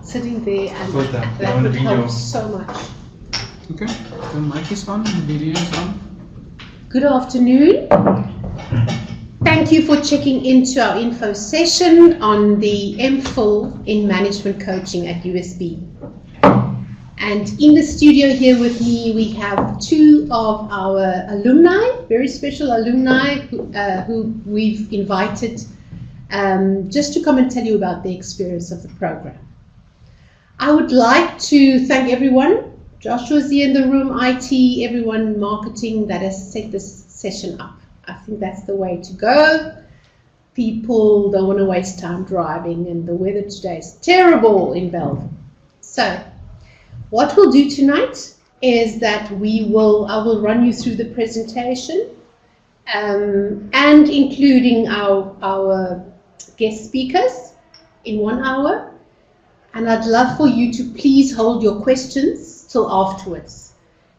sitting there, and that that would help so much. Okay, the mic is on, the video is on. Good afternoon. Thank you for checking into our info session on the MPhil in Management Coaching at USB. And in the studio here with me, we have two of our alumni, very special alumni who we've invited just to come and tell you about the experience of the program. I would like to thank everyone. Joshua's here in the room, IT, everyone, marketing that has set this session up. I think that's the way to go. People don't want to waste time driving, and the weather today is terrible in Belgium. So, what we'll do tonight is that I will run you through the presentation, and including our guest speakers in 1 hour. And I'd love for you to please hold your questions till afterwards.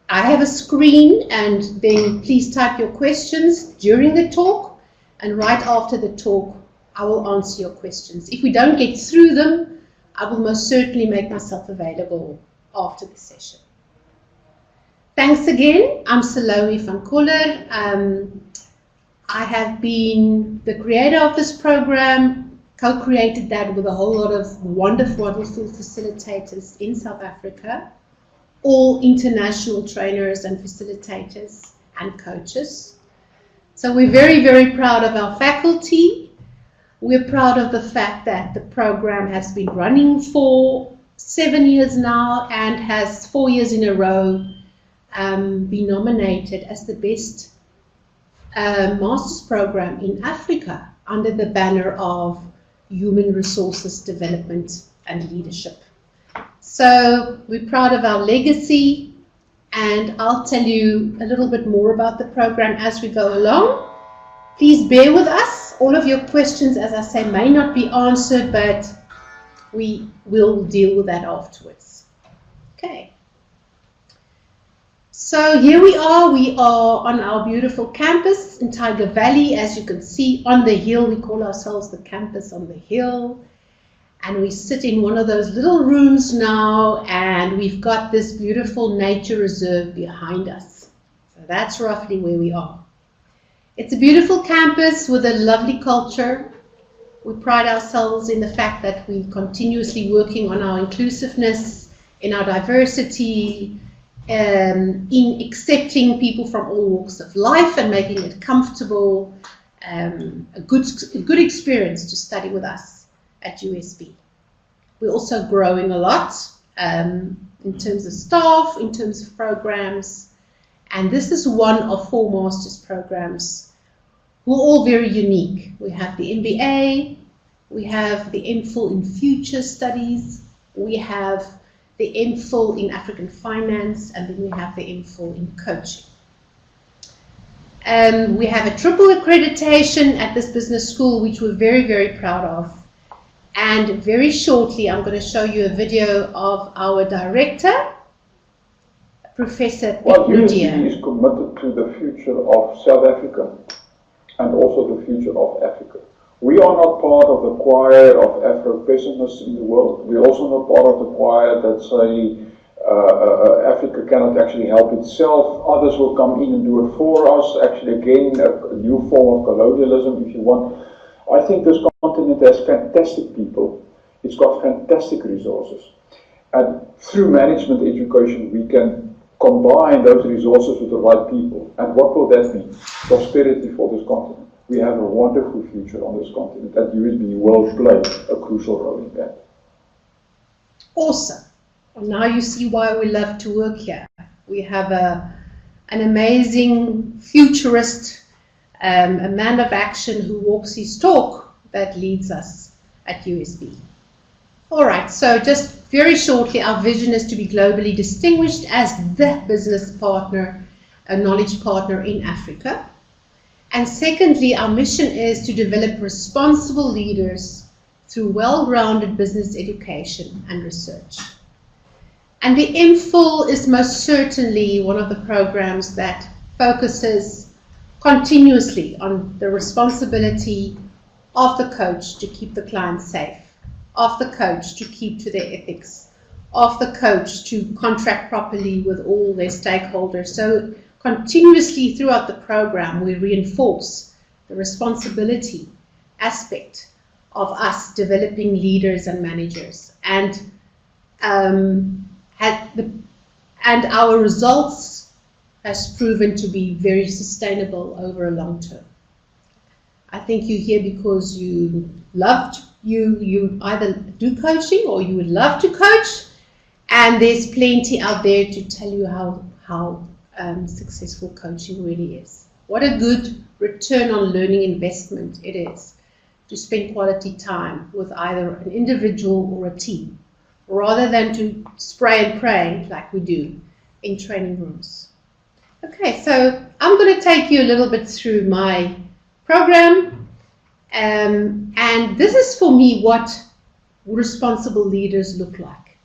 I have a screen, and then please type your questions during the talk, and right after the talk I will answer your questions. If we don't get through them, I will most certainly make myself available after the session. Thanks again. I'm Salome van Coller. I have been the creator of this program, co-created that with a whole lot of wonderful facilitators in South Africa, all international trainers and facilitators and coaches. So we're very, very proud of our faculty. We're proud of the fact that the program has been running for 7 years now and has 4 years in a row been nominated as the best master's program in Africa under the banner of Human Resources Development and Leadership. So we're proud of our legacy, and I'll tell you a little bit more about the program as we go along. Please bear with us. All of your questions, as I say, may not be answered, but we will deal with that afterwards. Okay. So here we are on our beautiful campus in Tiger Valley. As you can see on the hill, we call ourselves the campus on the hill. And we sit in one of those little rooms now, and we've got this beautiful nature reserve behind us. So that's roughly where we are. It's a beautiful campus with a lovely culture. We pride ourselves in the fact that we're continuously working on our inclusiveness, in our diversity, in accepting people from all walks of life and making it comfortable, a good experience to study with us at USB. We're also growing a lot in terms of staff, in terms of programs, and this is one of 4 master's programs who are all very unique. We have the MBA, we have the MPhil in Future Studies, we have the MPhil in African Finance, and then we have the MPhil in Coaching. We have a triple accreditation at this business school, which we're very, very proud of. And very shortly, I'm going to show you a video of our director, Professor USB is committed to the future of South Africa and also the future of Africa. We are not part of the choir of Afro-pessimists in the world. We're also not part of the choir that say Africa cannot actually help itself. Others will come in and do it for us. Actually, again, a new form of colonialism, if you want. I think this continent has fantastic people. It's got fantastic resources. And through management education, we can combine those resources with the right people. And what will that mean? Prosperity for this continent. We have a wonderful future on this continent, and USB will play a crucial role in that. Awesome. Well, now you see why we love to work here. We have an amazing futurist, a man of action who walks his talk that leads us at USB. All right, so just very shortly, our vision is to be globally distinguished as the business partner, a knowledge partner in Africa. And secondly, our mission is to develop responsible leaders through well-rounded business education and research. And the MPhil is most certainly one of the programs that focuses continuously on the responsibility of the coach to keep the client safe of the coach to keep to their ethics, of the coach to contract properly with all their stakeholders. So continuously throughout the program, we reinforce the responsibility aspect of us developing leaders and managers, and our results has proven to be very sustainable over a long term. I think you're here because you either do coaching or you would love to coach, and there's plenty out there to tell you how successful coaching really is. What a good return on learning investment it is to spend quality time with either an individual or a team, rather than to spray and pray like we do in training rooms. Okay, so I'm going to take you a little bit through my program, and this is for me what responsible leaders look like.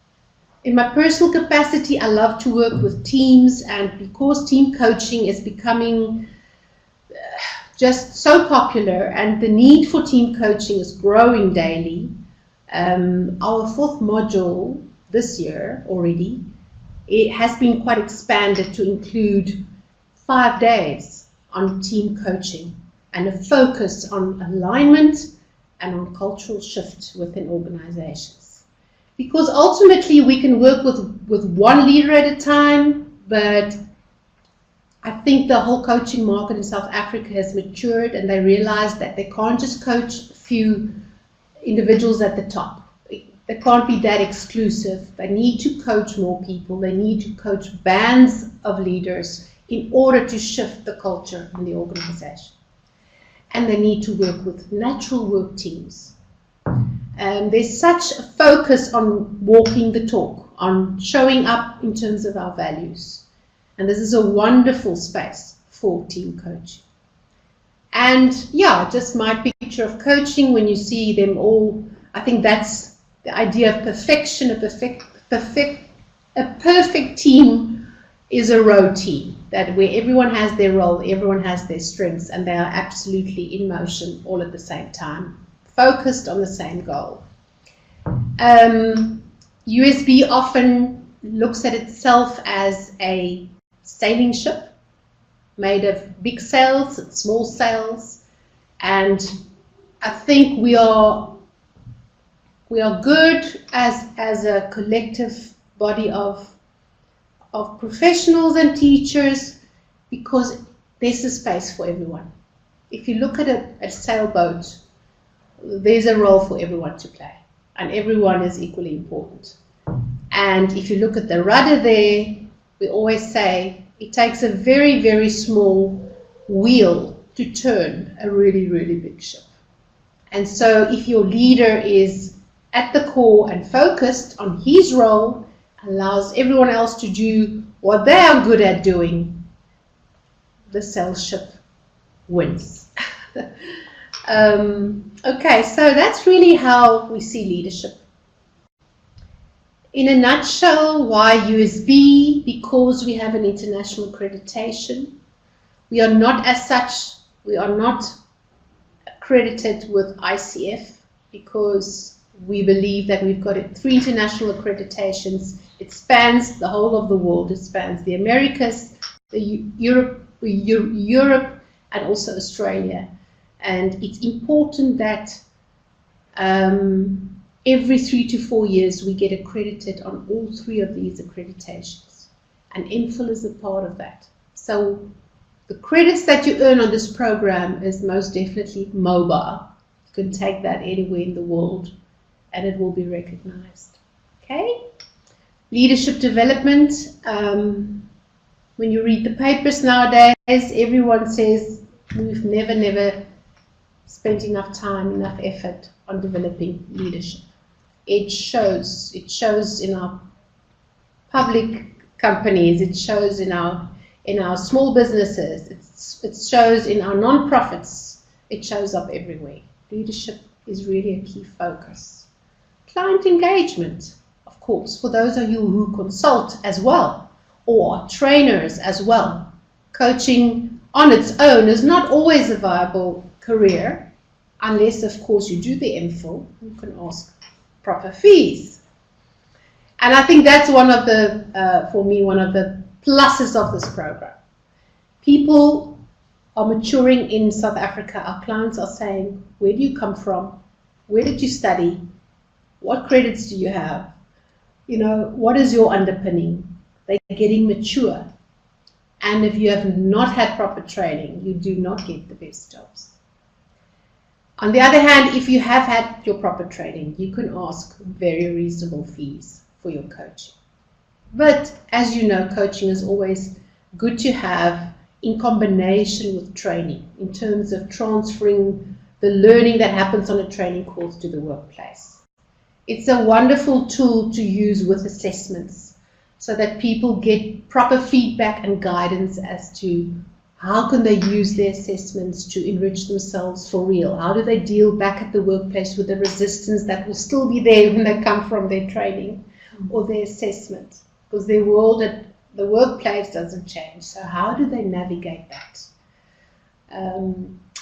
In my personal capacity, I love to work with teams, and because team coaching is becoming just so popular and the need for team coaching is growing daily, our fourth module this year already, it has been quite expanded to include 5 days on team coaching and a focus on alignment and on cultural shift within organizations. Because ultimately we can work with one leader at a time, but I think the whole coaching market in South Africa has matured, and they realize that they can't just coach a few individuals at the top. They can't be that exclusive. They need to coach more people. They need to coach bands of leaders in order to shift the culture in the organization. And they need to work with natural work teams. There's such a focus on walking the talk, on showing up in terms of our values. And this is a wonderful space for team coaching. And yeah, just my picture of coaching, when you see them all, I think that's the idea of perfection. A perfect team is a row team, that where everyone has their role, everyone has their strengths, and they are absolutely in motion all at the same time, focused on the same goal. USB often looks at itself as a sailing ship made of big sails and small sails, and I think we are good as a collective body of professionals and teachers, because there's a space for everyone. If you look at a sailboat, there's a role for everyone to play, and everyone is equally important. And if you look at the rudder there, we always say it takes a very, very small wheel to turn a really, really big ship. And so if your leader is at the core and focused on his role, allows everyone else to do what they are good at doing, the sail ship wins. Okay, so that's really how we see leadership. In a nutshell, why USB? Because we have an international accreditation. We are not as such, we are not accredited with ICF, because we believe that we've got 3 international accreditations. It spans the whole of the world. It spans the Americas, Europe, and also Australia. And it's important that every 3 to 4 years we get accredited on all 3 of these accreditations. And MPhil is a part of that. So the credits that you earn on this program is most definitely mobile. You can take that anywhere in the world and it will be recognized. Okay? Leadership development. When you read the papers nowadays, everyone says we've never spent enough time, enough effort on developing leadership. It shows in our public companies, it shows in our small businesses, it shows in our non-profits, it shows up everywhere. Leadership is really a key focus. Client engagement, of course, for those of you who consult as well, or are trainers as well. Coaching on its own is not always a viable career, unless, of course, you do the MPhil. You can ask proper fees. And I think that's one of the, for me, one of the pluses of this program. People are maturing in South Africa. Our clients are saying, where do you come from? Where did you study? What credits do you have? You know, what is your underpinning? They're getting mature. And if you have not had proper training, you do not get the best jobs. On the other hand, if you have had your proper training, you can ask very reasonable fees for your coaching. But as you know, coaching is always good to have in combination with training in terms of transferring the learning that happens on a training course to the workplace. It's a wonderful tool to use with assessments so that people get proper feedback and guidance as to how can they use their assessments to enrich themselves for real. How do they deal back at the workplace with the resistance that will still be there when they come from their training or their assessment? Because their world at the workplace doesn't change. So how do they navigate that?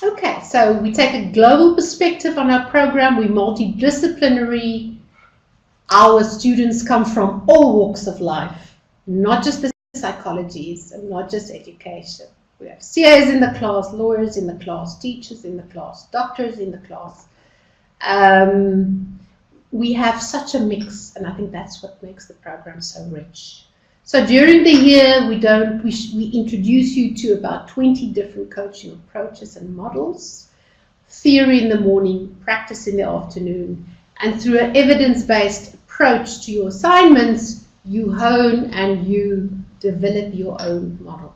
Okay, so we take a global perspective on our program. We're multidisciplinary. Our students come from all walks of life, not just the psychologies and not just education. We have CAs in the class, lawyers in the class, teachers in the class, doctors in the class. We have such a mix, and I think that's what makes the program so rich. So during the year, we introduce you to about 20 different coaching approaches and models. Theory in the morning, practice in the afternoon, and through an evidence-based approach to your assignments, you hone and you develop your own model.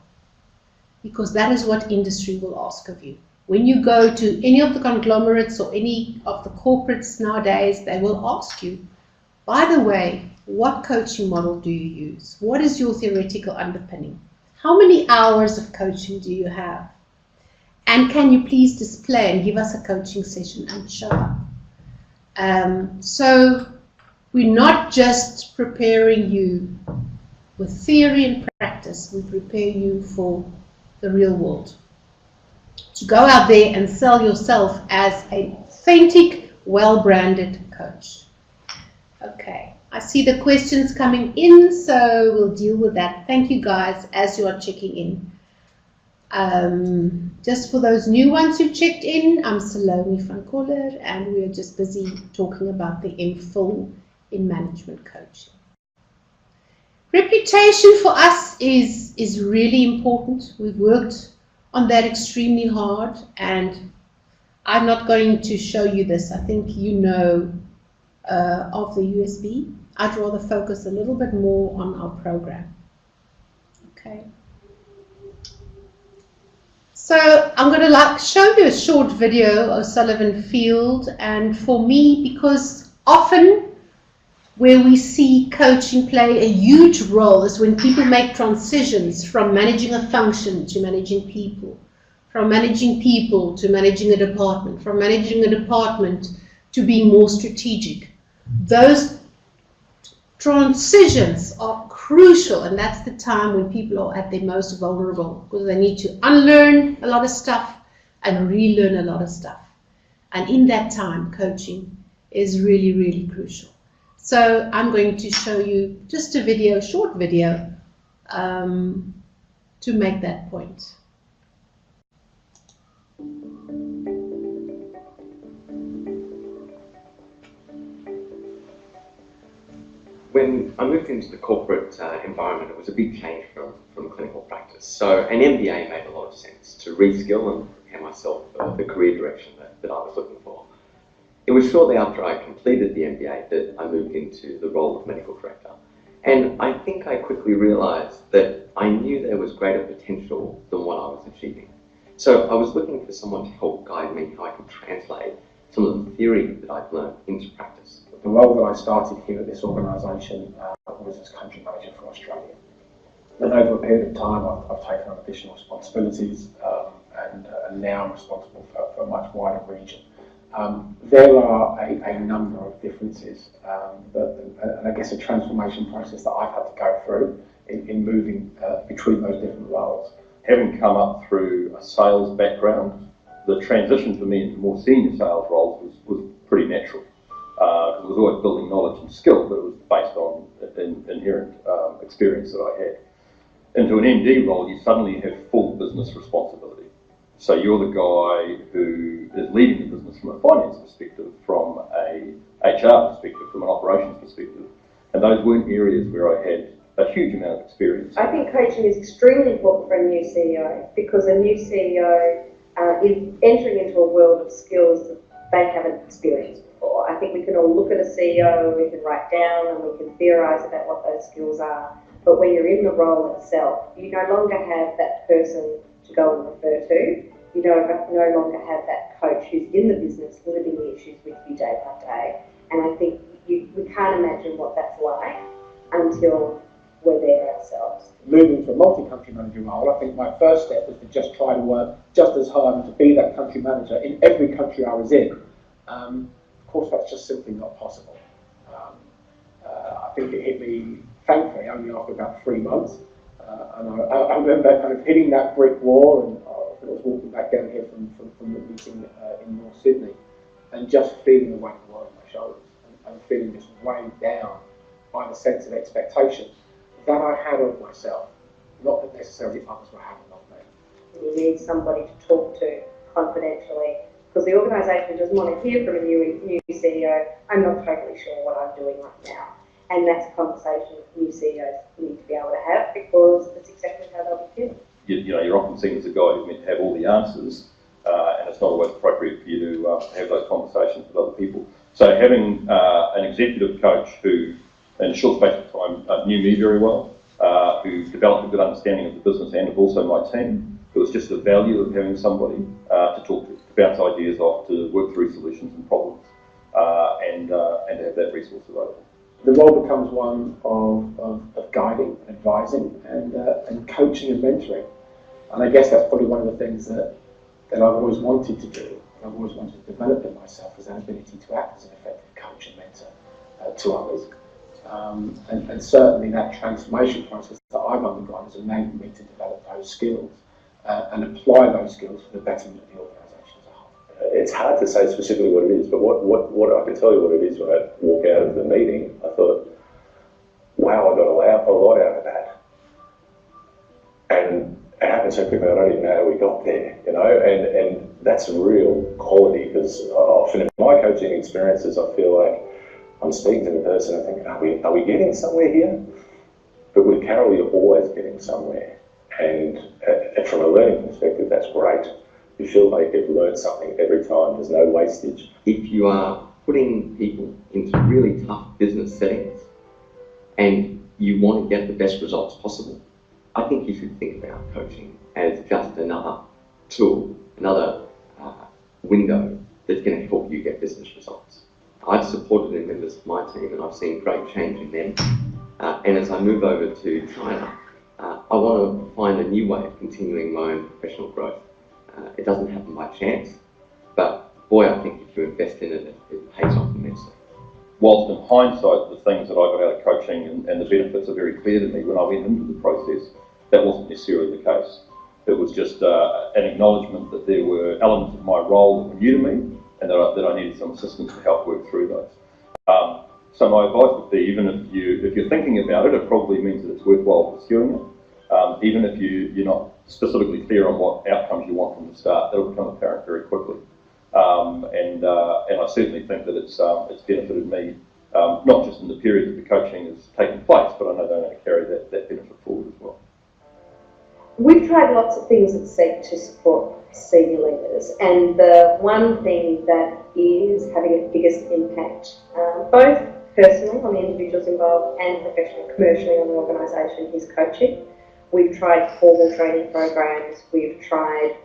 Because that is what industry will ask of you. When you go to any of the conglomerates or any of the corporates nowadays, they will ask you, by the way, what coaching model do you use? What is your theoretical underpinning? How many hours of coaching do you have? And can you please display and give us a coaching session and show up? So we're not just preparing you with theory and practice, we prepare you for the real world. To go out there and sell yourself as an authentic, well-branded coach. Okay, I see the questions coming in, so we'll deal with that. Thank you guys as you are checking in. Just for those new ones who checked in, I'm Salome van Coller, and we're just busy talking about the MPhil in management coaching. Reputation for us is really important. We've worked on that extremely hard, and I'm not going to show you this. I think you know of the USB. I'd rather focus a little bit more on our program. Okay. So I'm going to show you a short video of Sullivan Field, and for me, because often where we see coaching play a huge role is when people make transitions from managing a function to managing people, from managing people to managing a department, from managing a department to being more strategic. Those transitions are crucial, and that's the time when people are at their most vulnerable, because they need to unlearn a lot of stuff and relearn a lot of stuff. And in that time, coaching is really, really crucial. So I'm going to show you just a video, short video, to make that point. When I moved into the corporate environment, it was a big change from clinical practice. So an MBA made a lot of sense to reskill and prepare myself for the career direction that I was looking for. It was shortly after I completed the MBA that I moved into the role of medical director. And I think I quickly realised that I knew there was greater potential than what I was achieving. So I was looking for someone to help guide me how I could translate some of the theory that I'd learned into practice. The role that I started here at this organisation was as country manager for Australia. And over a period of time, I've taken on additional responsibilities, and now I'm responsible for a much wider region. There are a number of differences, and I guess a transformation process that I've had to go through in moving between those different roles. Having come up through a sales background, the transition for me into more senior sales roles was pretty natural. because it was always building knowledge and skill, but it was based on inherent experience that I had. Into an MD role, you suddenly have full business responsibility. So you're the guy who is leading the business from a finance perspective, from a HR perspective, from an operations perspective. And those weren't areas where I had a huge amount of experience. I think coaching is extremely important for a new CEO, because a new CEO is entering into a world of skills that they haven't experienced before. I think we can all look at a CEO, we can write down and we can theorise about what those skills are. But when you're in the role itself, you no longer have that person to go and refer to. You no longer have that coach who's in the business living the issues with you day by day. And I think we can't imagine what that's like until we're there ourselves. Moving to a multi-country manager role, I think my first step was to just try to work just as hard and to be that country manager in every country I was in. Of course, that's just simply not possible. I think it hit me, thankfully, only after about 3 months. And I remember kind of hitting that brick wall, and I was walking back down here from the meeting in North Sydney, and just feeling the weight of the world on my shoulders, and feeling just weighed down by the sense of expectation that I had of myself, not that necessarily others were having of me. You need somebody to talk to confidentially, because the organisation doesn't want to hear from a new CEO, I'm not totally sure what I'm doing right now. And that's a conversation new CEOs need to be able to have, because that's exactly how they'll be feeling. You're often seen as a guy who's meant to have all the answers, and it's not always appropriate for you to have those conversations with other people. So having an executive coach who, in a short space of time, knew me very well, who developed a good understanding of the business and of also my team, it was just the value of having somebody to talk to bounce ideas off, to work through solutions and problems, and to have that resource available. The role becomes one of guiding, advising, and coaching and mentoring. And I guess that's probably one of the things that I've always wanted to do. I've always wanted to develop in myself, is an ability to act as an effective coach and mentor to others. And certainly that transformation process that I've undergone has enabled me to develop those skills and apply those skills for the betterment of the organisation as a whole. It's hard to say specifically what it is, but what I can tell you what it is when I walk out of the meeting, I thought, wow, I got a lot out of that. And it happened so quickly, I don't even know how we got there, you know, and that's a real quality, because often in my coaching experiences, I feel like I'm speaking to the person and thinking, are we getting somewhere here? But with Carol, you're always getting somewhere. And from a learning perspective, that's great. You feel like you've learned something every time. There's no wastage. If you are putting people into really tough business settings and you want to get the best results possible, I think you should think about coaching as just another tool, another window that's going to help you get business results. I've supported the members of my team and I've seen great change in them. And as I move over to China, I want to find a new way of continuing my own professional growth. It doesn't happen by chance, but boy, I think if you invest in it, it pays off immensely. Whilst in hindsight, the things that I got out of coaching and the benefits are very clear to me, when I went into the process, that wasn't necessarily the case. It was just an acknowledgement that there were elements of my role that were new to me, and that I needed some assistance to help work through those. So my advice would be, even if you're thinking about it, it probably means that it's worthwhile pursuing it. Even if you're not specifically clear on what outcomes you want from the start, that'll become apparent very quickly. And I certainly think that it's benefited me, not just in the period that the coaching has taken place, but I know they're going to carry that benefit forward as well. We've tried lots of things at SEEK to support senior leaders, and the one thing that is having the biggest impact, both personally on the individuals involved and professionally, commercially on the organisation, is coaching. We've tried formal training programs, we've tried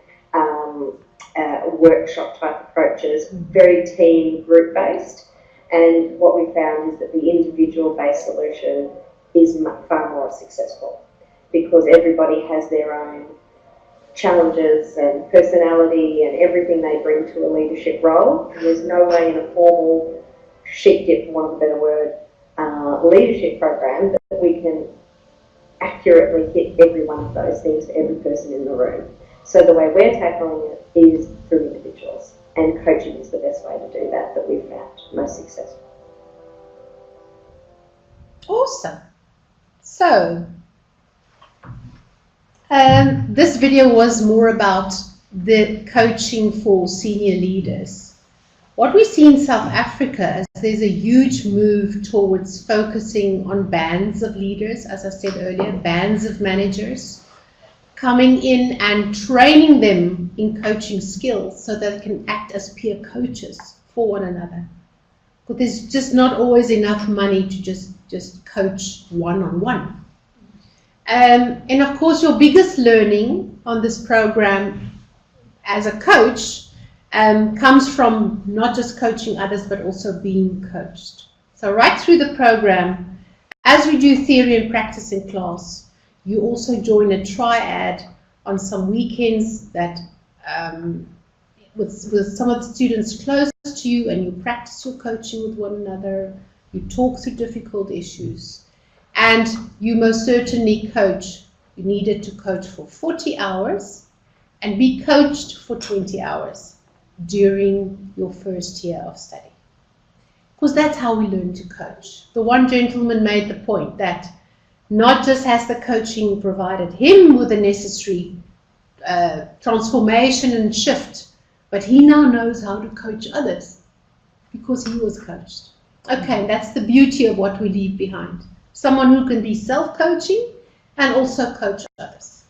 workshop type approaches, very team group based, and what we found is that the individual based solution is far more successful, because everybody has their own challenges and personality and everything they bring to a leadership role. And there's no way in a formal sheep dip, for want of a better word, leadership program that we can accurately hit every one of those things for every person in the room. So the way we're tackling it is through individuals. And coaching is the best way to do that we've found most successful. Awesome. So, this video was more about the coaching for senior leaders. What we see in South Africa is there's a huge move towards focusing on bands of leaders, as I said earlier, bands of managers, coming in and training them in coaching skills so that they can act as peer coaches for one another. But there's just not always enough money to just coach one-on-one. And of course, your biggest learning on this program as a coach comes from not just coaching others, but also being coached. So right through the program, as we do theory and practice in class, you also join a triad on some weekends that with some of the students close to you, and you practice your coaching with one another, you talk through difficult issues, and you most certainly coach. You needed to coach for 40 hours and be coached for 20 hours during your first year of study. Because that's how we learn to coach. The one gentleman made the point that not just has the coaching provided him with the necessary transformation and shift, but he now knows how to coach others because he was coached. Okay, that's the beauty of what we leave behind. Someone who can be self-coaching and also coach others.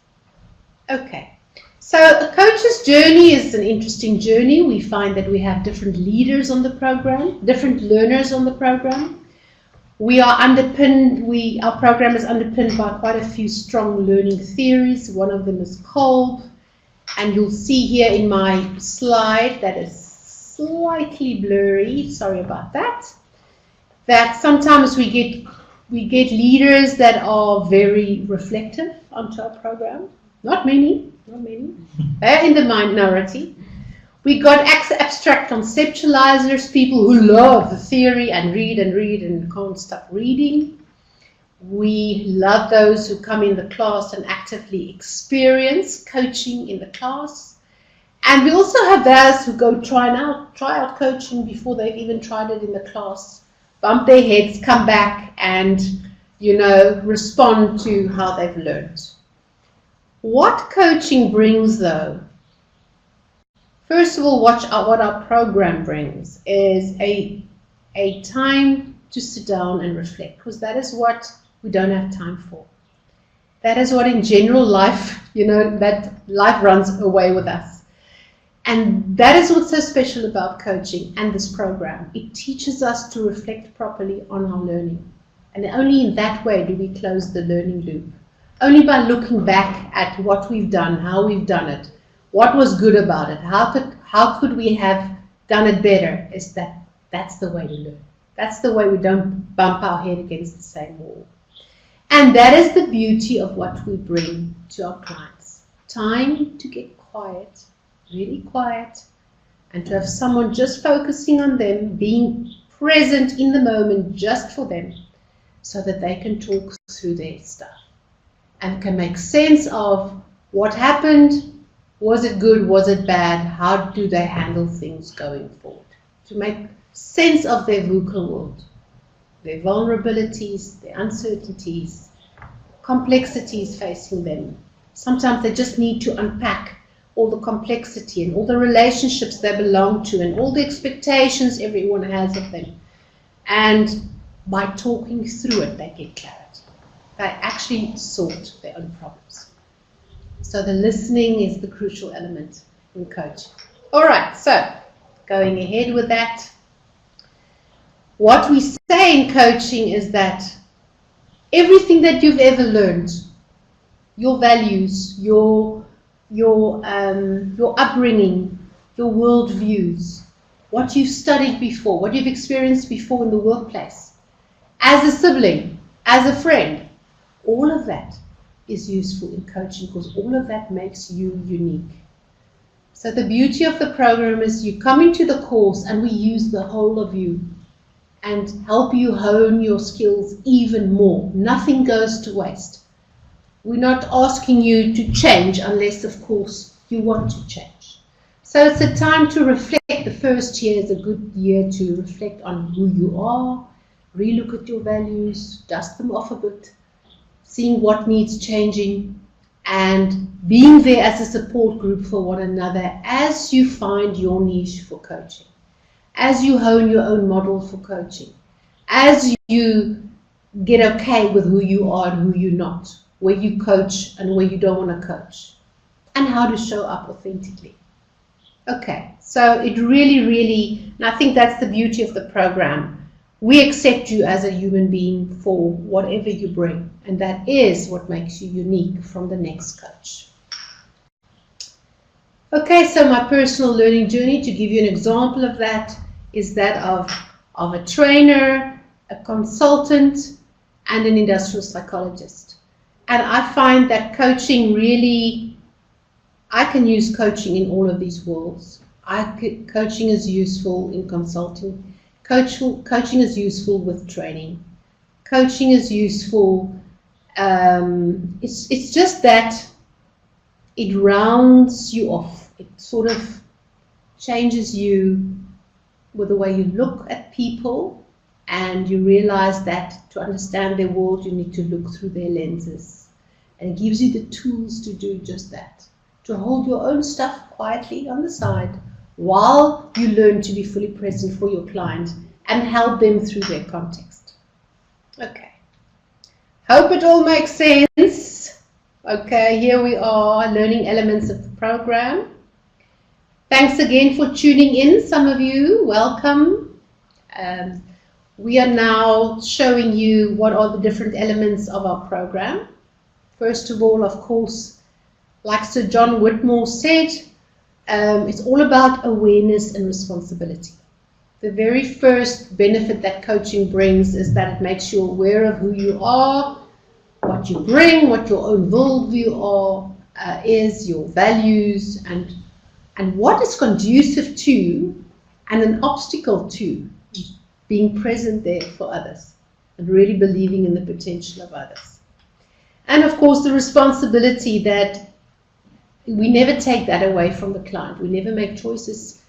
Okay. So a coach's journey is an interesting journey. We find that we have different leaders on the program, different learners on the program. Our program is underpinned by quite a few strong learning theories. One of them is Kolb, and you'll see here in my slide that is slightly blurry, sorry about that, that sometimes we get leaders that are very reflective onto our program. Not many. They're in the minority. We got abstract conceptualizers, people who love the theory and read and can't stop reading. We love those who come in the class and actively experience coaching in the class. And we also have those who go try out coaching before they've even tried it in the class, bump their heads, come back and, respond to how they've learned. What coaching brings, though, first of all, what our program brings is a time to sit down and reflect, because that is what we don't have time for. That is what in general life, that life runs away with us. And that is what's so special about coaching and this program. It teaches us to reflect properly on our learning. And only in that way do we close the learning loop. Only by looking back at what we've done, how we've done it, what was good about it, how could we have done it better, that's the way to learn. That's the way we don't bump our head against the same wall. And that is the beauty of what we bring to our clients. Time to get quiet, really quiet, and to have someone just focusing on them, being present in the moment just for them, so that they can talk through their stuff and can make sense of what happened. Was it good? Was it bad? How do they handle things going forward? To make sense of their VUCA world, their vulnerabilities, their uncertainties, complexities facing them. Sometimes they just need to unpack all the complexity and all the relationships they belong to and all the expectations everyone has of them. And by talking through it, they get clarity. They actually sort their own problems. So the listening is the crucial element in coaching. All right, so going ahead with that, what we say in coaching is that everything that you've ever learned, your values, your upbringing, your worldviews, what you've studied before, what you've experienced before in the workplace, as a sibling, as a friend, all of that is useful in coaching because all of that makes you unique. So the beauty of the program is you come into the course and we use the whole of you and help you hone your skills even more. Nothing goes to waste. We're not asking you to change unless, of course, you want to change. So it's a time to reflect the first year is a good year to reflect on who you are, relook at your values, dust them off a bit, seeing what needs changing, and being there as a support group for one another as you find your niche for coaching, as you hone your own model for coaching, as you get okay with who you are and who you're not, where you coach and where you don't want to coach, and how to show up authentically. Okay, so it really, and I think that's the beauty of the program. We accept you as a human being for whatever you bring, and that is what makes you unique from the next coach. Okay, so my personal learning journey, to give you an example of that, is that of a trainer, a consultant, and an industrial psychologist. And I find that coaching really, I can use coaching in all of these worlds. Coaching is useful in consulting. Coaching is useful with training. Coaching is useful. It's just that it rounds you off. It sort of changes you with the way you look at people, and you realize that to understand their world, you need to look through their lenses. And it gives you the tools to do just that, to hold your own stuff quietly on the side while you learn to be fully present for your client and help them through their context. Okay. Hope it all makes sense. Okay, here we are, learning elements of the program. Thanks again for tuning in, some of you. Welcome. We are now showing you what are the different elements of our program. First of all, of course, like Sir John Whitmore said, it's all about awareness and responsibility. The very first benefit that coaching brings is that it makes you aware of who you are, what you bring, what your own worldview is, your values, and what is conducive to and an obstacle to being present there for others and really believing in the potential of others. And of course, the responsibility that we never take that away from the client. We never make choices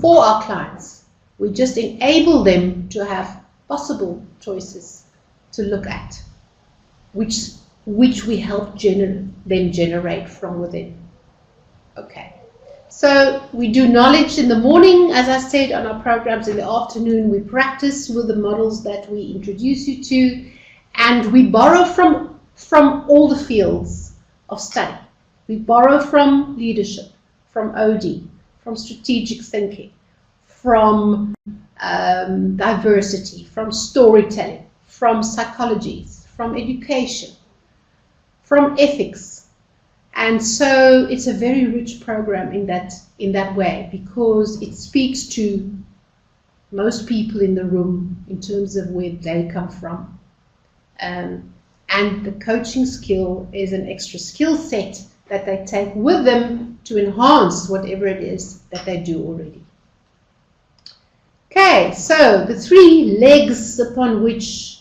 for our clients. We just enable them to have possible choices to look at, which we help them generate from within. Okay. So we do knowledge in the morning, as I said, on our programs. In the afternoon, we practice with the models that we introduce you to, and we borrow from all the fields of study. We borrow from leadership, from OD, from strategic thinking, from diversity, from storytelling, from psychology, from education, from ethics. And so it's a very rich program in that way, because it speaks to most people in the room in terms of where they come from. And the coaching skill is an extra skill set that they take with them to enhance whatever it is that they do already. Okay, so the three legs upon which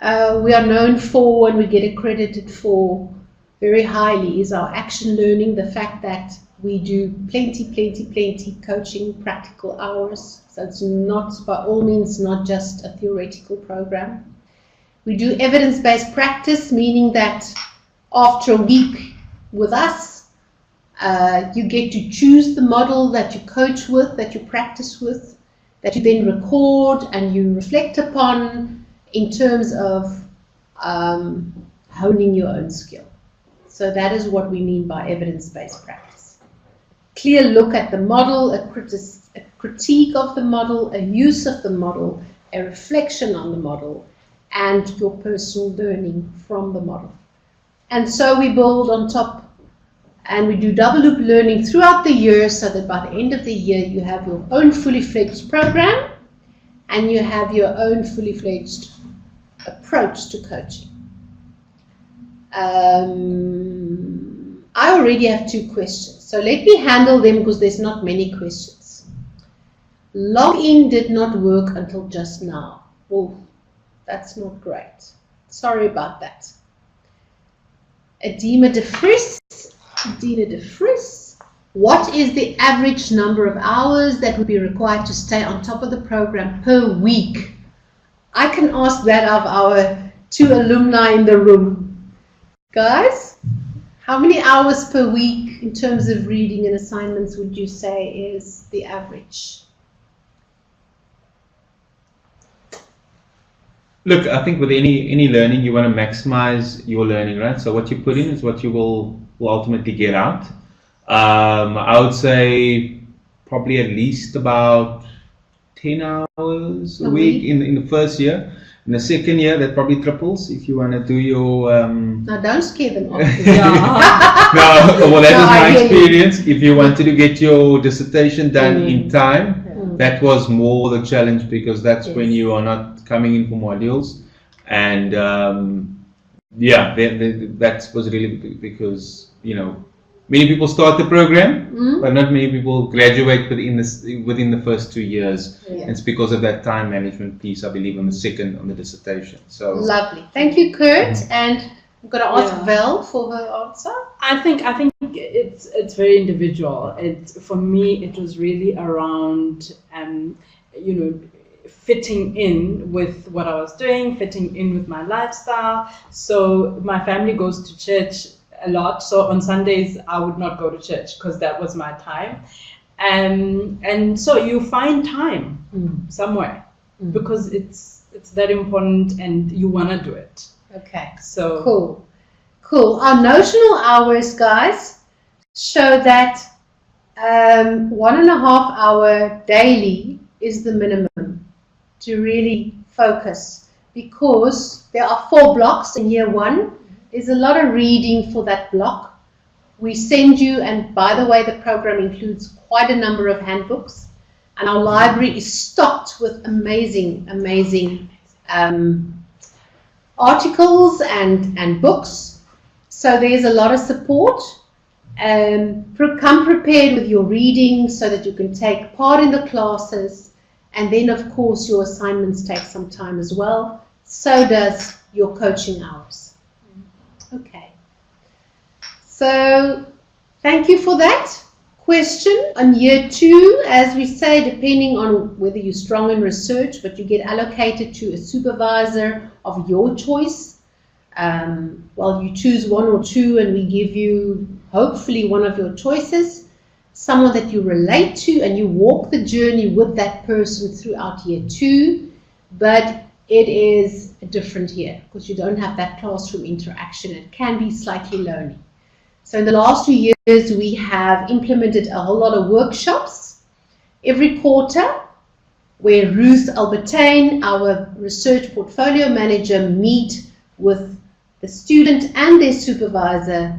we are known for and we get accredited for very highly is our action learning, the fact that we do plenty coaching practical hours. So it's not, by all means, not just a theoretical program. We do evidence-based practice, meaning that after a week with us, you get to choose the model that you coach with, that you practice with, that you then record and you reflect upon in terms of honing your own skill. So that is what we mean by evidence-based practice. Clear look at the model, a critique of the model, a use of the model, a reflection on the model, and your personal learning from the model. And so we build on top, and we do double loop learning throughout the year, so that by the end of the year you have your own fully fledged program and you have your own fully fledged approach to coaching. I already have 2 questions, so let me handle them because there's not many questions. Login did not work until just now. Oh, that's not great. Sorry about that. Edina de Vries. what is the average number of hours that would be required to stay on top of the program per week? I can ask that of our 2 alumni in the room. Guys, how many hours per week in terms of reading and assignments would you say is the average? Look, I think with any learning, you want to maximize your learning, right? So what you put in is what you will ultimately get out. I would say probably at least about 10 hours a week in the first year. In the second year, that probably triples if you want to do your... Now, don't scare them off. No, well, that was my experience. If you wanted to get your dissertation done in time, that was more the challenge, because that's when you are not coming in for modules. And yeah, that was really because, you know, many people start the program, but not many people graduate within the first 2 years. And it's because of that time management piece, I believe, on the dissertation. So lovely. Thank you, Kurt. And I'm going to ask Val for her answer. I think it's very individual. For me, it was really around, you know, fitting in with what I was doing, fitting in with my lifestyle. So my family goes to church a lot, so on Sundays I would not go to church because that was my time, and so you find time somewhere because it's that important and you want to do it. Okay, so cool. Our notional hours, guys, show that 1.5 hour daily is the minimum to really focus, because there are 4 blocks in year 1. There's a lot of reading for that block. We send you, and by the way, the program includes quite a number of handbooks, and our library is stocked with amazing articles and books. So there's a lot of support. Come prepared with your reading so that you can take part in the classes, and then of course your assignments take some time as well. So does your coaching hours. Okay, so thank you for that question. On year 2, as we say, depending on whether you're strong in research, but you get allocated to a supervisor of your choice. Well, you choose 1 or 2, and we give you hopefully one of your choices, someone that you relate to, and you walk the journey with that person throughout year 2. But it is a different year because you don't have that classroom interaction. It can be slightly lonely. So in the last 2 years, we have implemented a whole lot of workshops every quarter, where Ruth Albertine, our research portfolio manager, meet with the student and their supervisor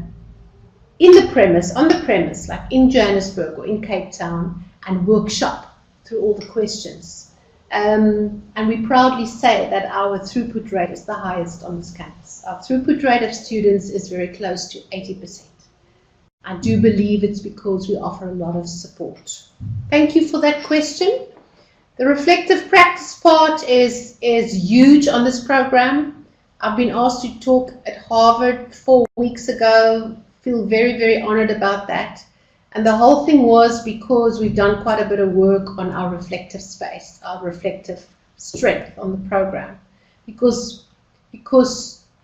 on the premise, like in Johannesburg or in Cape Town, and workshop through all the questions. And we proudly say that our throughput rate is the highest on this campus. Our throughput rate of students is very close to 80%. I do believe it's because we offer a lot of support. Thank you for that question. The reflective practice part is huge on this program. I've been asked to talk at Harvard 4 weeks ago. Feel very, very honored about that. And the whole thing was because we've done quite a bit of work on our reflective space, our reflective strength on the program. Because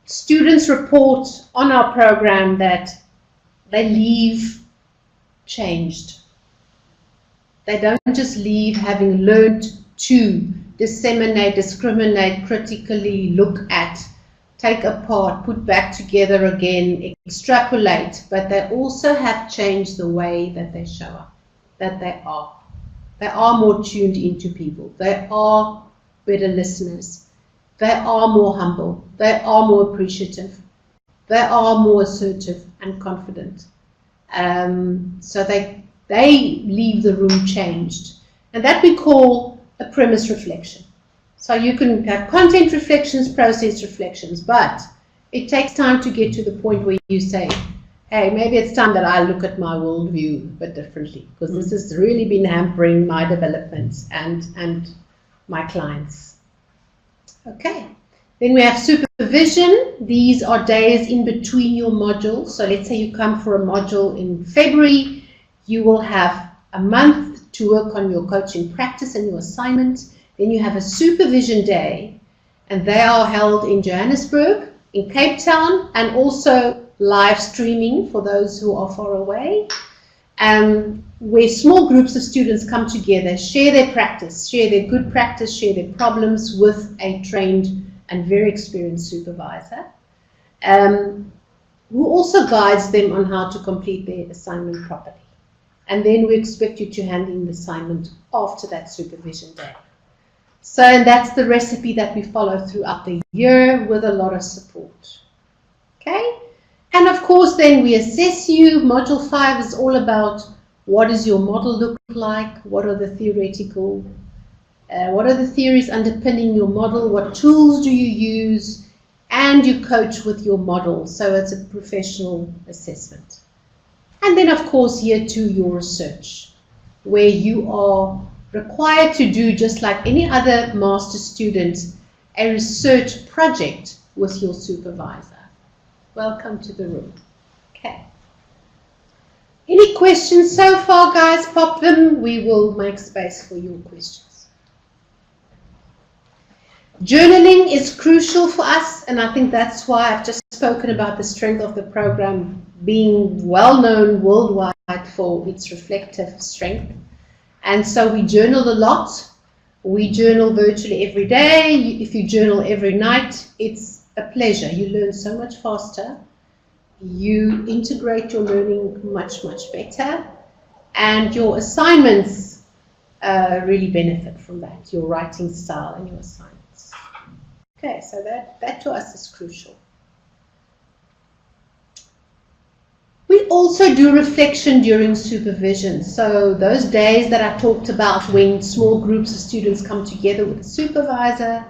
students report on our program that they leave changed. They don't just leave having learned to disseminate, discriminate, critically look at, take apart, put back together again, extrapolate, but they also have changed the way that they show up, that they are. They are more tuned into people. They are better listeners. They are more humble. They are more appreciative. They are more assertive and confident. So they leave the room changed. And that we call a premise reflection. So you can have content reflections, process reflections, but it takes time to get to the point where you say, hey, maybe it's time that I look at my worldview a bit differently, because this has really been hampering my development and my clients. Okay, then we have supervision. These are days in between your modules. So let's say you come for a module in February, You will have a month to work on your coaching practice and your assignment. Then you have a supervision day, and they are held in Johannesburg, in Cape Town, and also live streaming for those who are far away, where small groups of students come together, share their practice, share their good practice, share their problems with a trained and very experienced supervisor, who also guides them on how to complete their assignment properly. And then we expect you to hand in the assignment after that supervision day. So that's the recipe that we follow throughout the year with a lot of support. Okay? And of course then we assess you. Module 5 is all about what does your model look like, what are the theoretical, what are the theories underpinning your model, what tools do you use, and you coach with your model. So it's a professional assessment. And then of course year 2, your research, where you are required to do, just like any other master student, a research project with your supervisor. Welcome to the room. Okay. Any questions so far, guys? Pop them. We will make space for your questions. Journaling is crucial for us, and I think that's why I've just spoken about the strength of the program being well known worldwide for its reflective strength. And so we journal a lot. We journal virtually every day. If you journal every night, it's a pleasure. You learn so much faster. You integrate your learning much, much better. And your assignments really benefit from that, your writing style and your assignments. Okay, so that to us is crucial. We also do reflection during supervision. So those days that I talked about when small groups of students come together with a supervisor,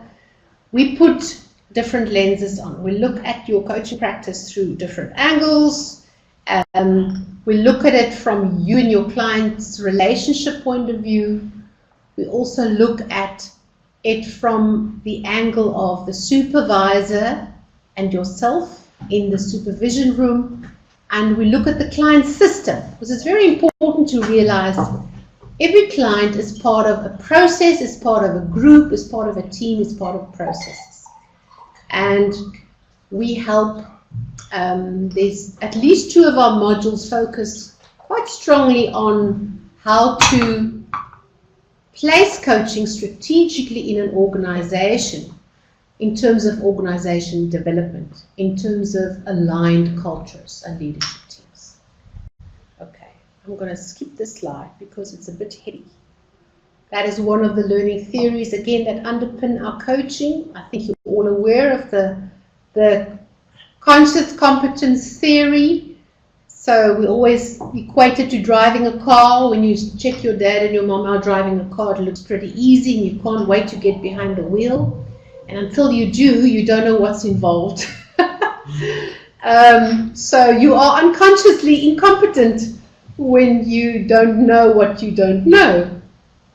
we put different lenses on. We look at your coaching practice through different angles. We look at it from you and your client's relationship point of view. We also look at it from the angle of the supervisor and yourself in the supervision room. And we look at the client system, because it's very important to realize every client is part of a process, is part of a group, is part of a team, is part of processes. And we help, there's at least 2 of our modules focus quite strongly on how to place coaching strategically in an organization, in terms of organization development, in terms of aligned cultures and leadership teams. Okay, I'm going to skip this slide because it's a bit heady. That is one of the learning theories, again, that underpin our coaching. I think you're all aware of the conscious competence theory. So we always equate it to driving a car. When you check your dad and your mom out driving a car, it looks pretty easy and you can't wait to get behind the wheel. And until you do, you don't know what's involved. So you are unconsciously incompetent when you don't know what you don't know.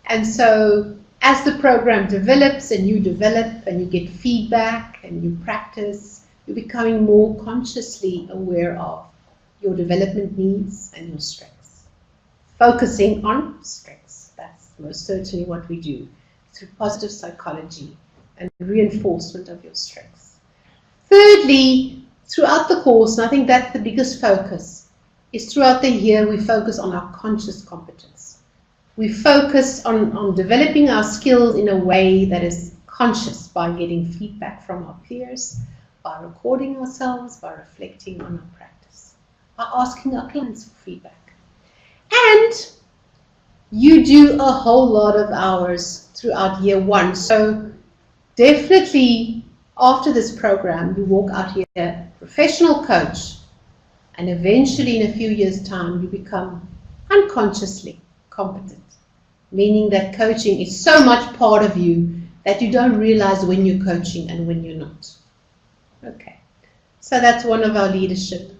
And so as the program develops and you develop and you get feedback and you practice, you're becoming more consciously aware of your development needs and your strengths. Focusing on strengths. That's most certainly what we do through positive psychology and reinforcement of your strengths. Thirdly, throughout the course, and I think that's the biggest focus, is throughout the year we focus on our conscious competence. We focus on developing our skills in a way that is conscious, by getting feedback from our peers, by recording ourselves, by reflecting on our practice, by asking our clients for feedback. And you do a whole lot of hours throughout year 1. So definitely after this program, you walk out here a professional coach, and eventually in a few years' time, you become unconsciously competent, meaning that coaching is so much part of you that you don't realize when you're coaching and when you're not. Okay, so that's one of our leadership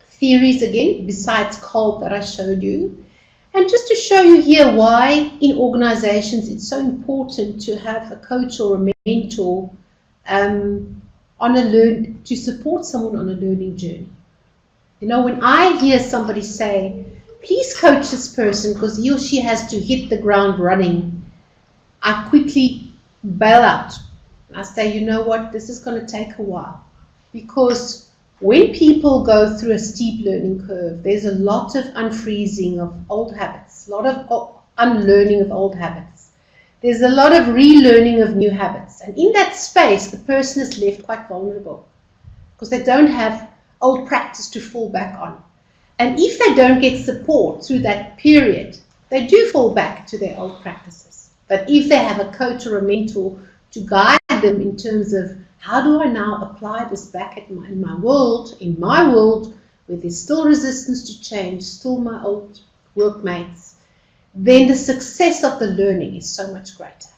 theories again, besides COLD that I showed you. And just to show you here why in organizations it's so important to have a coach or a mentor to support someone on a learning journey. You know, when I hear somebody say, please coach this person because he or she has to hit the ground running, I quickly bail out. I say, you know what, this is going to take a while. Because when people go through a steep learning curve, there's a lot of unfreezing of old habits, a lot of unlearning of old habits. There's a lot of relearning of new habits. And in that space, the person is left quite vulnerable because they don't have old practice to fall back on. And if they don't get support through that period, they do fall back to their old practices. But if they have a coach or a mentor to guide them in terms of how do I now apply this back in my world, where there's still resistance to change, still my old workmates, then the success of the learning is so much greater.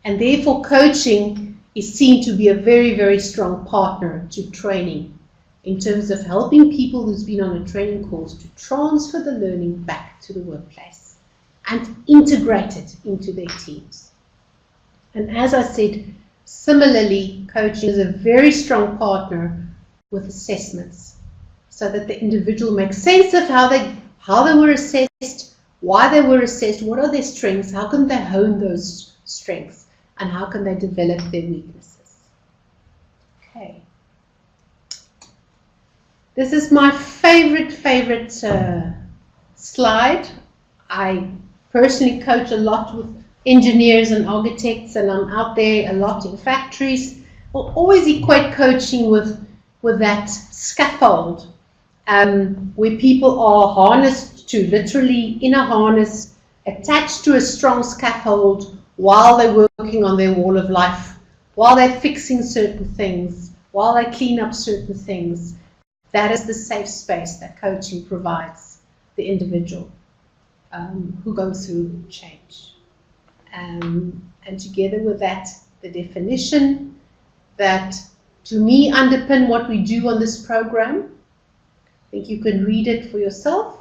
And therefore coaching is seen to be a very, very strong partner to training in terms of helping people who's been on a training course to transfer the learning back to the workplace and integrate it into their teams. And as I said, similarly, coaching is a very strong partner with assessments so that the individual makes sense of how they were assessed, why they were assessed, what are their strengths, how can they hone those strengths, and how can they develop their weaknesses. Okay. This is my favorite slide. I personally coach a lot with engineers and architects, and I'm out there a lot in factories. I'll always equate coaching with that scaffold where people are harnessed to, literally in a harness, attached to a strong scaffold while they're working on their wall of life, while they're fixing certain things, while they clean up certain things. That is the safe space that coaching provides the individual who goes through change. And together with that, the definition that to me underpin what we do on this program. I think you can read it for yourself.